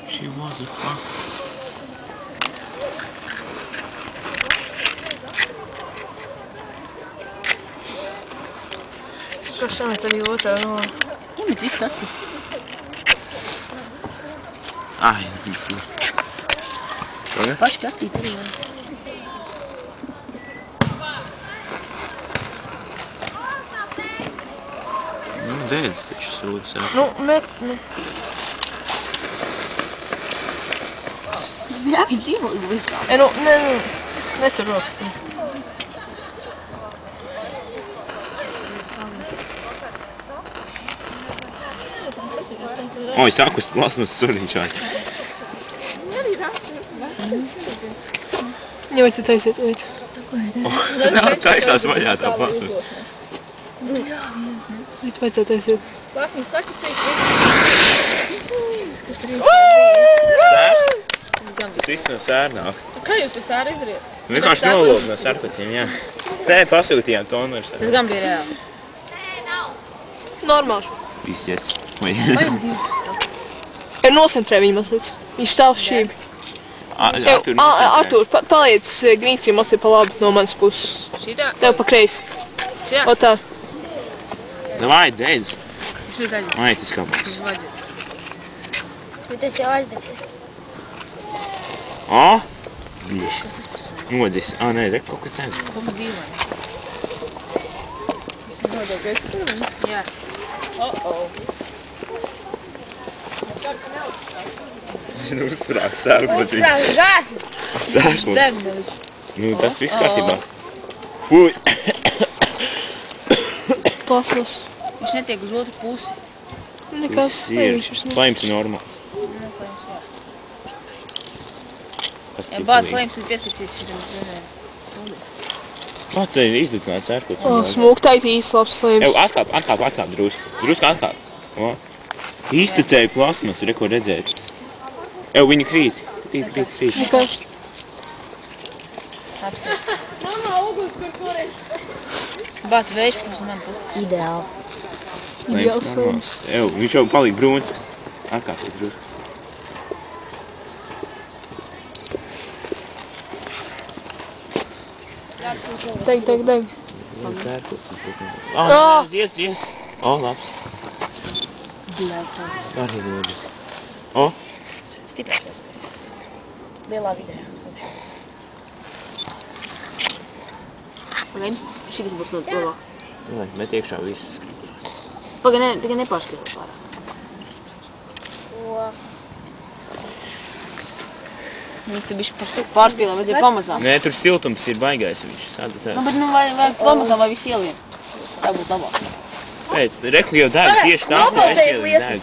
She was a fuck. Kas samēc arī otrā no? Iemet visu kasti. Ai, viņš tur. Tagad? Paši kastīt arī. Nu, dēļas taču sūdas jau. Nu, met, Jā, viņi dzīvo līdz. Netur rokas tam. Oi, sākus plasmas suriņšāji. Ja vai tu taisiet, vai tu? Tas nav taisās vaļā tā plasmas. Vai tu taisiet? Plasmas sakritīs Sērs? Tas viss no sēra nāk. Kā jūs to sēru izdarījāt? Vienkārši nolog no sērpaciem, jā. Nē, pasūtījām toners. Tas gan bija reāli. Normāli. Pizdiets. Vai? Nocentrē viņu mazliet. Viņš stāv šīm. Artur, paliec grīnskrim mazliet pa labi no manas puses. Šitā? Tev pa kreisi. Jā. O tā. Davai, dēļas. Viņš ir daļa. Ai, tas kā būs. Tas vajadzētu. Tas jau aizdegs. O? Bļieši. Nodzis. Nē, re, kaut kas dēļas. Kaut kā dīvaini. Tas ir nodēļ eksperiments? Jā. Zinu, uzturāk sērpats. Uzprāts gāzi. Sērpats. Deg nevis. Nu, tas viss kārtībā. Fuj. Plasmas. Viņš netiek uz otru pusi. Nekas. Viss ir. Slaims ir normāls. Ja bāds slaims ir pieskatīsies šitam zinēm. Kāds ir izdedzināts sērpats? Smūgtaiti īsti labs slaims. Ev, atkāp drusku. Drusku atkāp. Iztecēja plasmas, re, ko redzēt. Ev, viņi krīt. Krīt. Nekas. Apsiet. Bāds vējš uz man puses. Ideāli. Ideāls slaims. Ev, viņš jau palīk brūns. Atkāpies drusku. Deg. Dzies. O, labs. Arī lūdzu. O? Stiprākais. Lielā vidē. Pagaid, šitas būs no labāk. Met iekšā viss. Pagaid, tikai nepārskatīt pārāk. Nu, tu bišķi Pārspīlē, vajadzēja pamazām. Nē, tur siltums ir baigais, viņš sādas Nu, bet vajag pamazām vai visu ielien. Tā būtu labāk. Pēc, rekli jau deg, tieši tā, Nopauzējiet liesmu.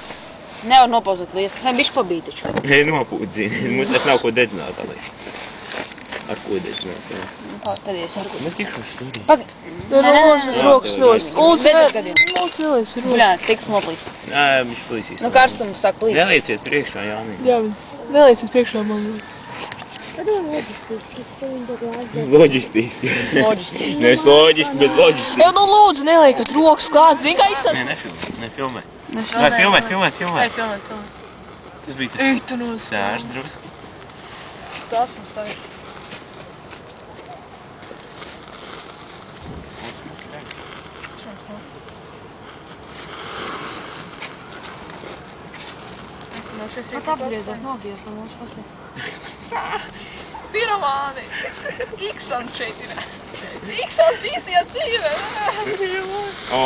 Nevar nopauzēt liesmu. Vai bišķi pabīt taču. Nē, nopūdzini. Mums vairs nav ko dedzināt, Alīs. Ar ko dedzināt, jā. Pēdējais ar ko. Met iekšā stūrī. Pagaid. Rokas nost. Lūdzu, neliec rokas. Bļā, tiks noplīst. Nē, viņš plīsīs. Nu, karstumu sāk plīst. Nelieciet priekšā, Jānī. Jā, viņas. Nelieciet priekšā man. Loģistiski. Loģiski. Nevis loģiski, bet loģistiski. Jau, nu lūdzu, neliekat rokas klāt. Zini, kā izstāst? Nē, nefilmē. Nē, filmē. Filmēt. Tas bija tas sērs drusku. Plasmas tā ir. Pat apgriezās nobies no mums pasīt. Piramāni. Iksans šeit ir. Iksans īstajā dzīvē. O,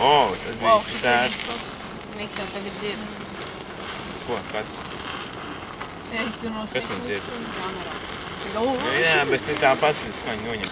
tas bija sērs. Mikam tagad dzīve. Ko, kāds? Ej, tu nost. Kas man dzied? Jā, bet tāpat skaņa noņem.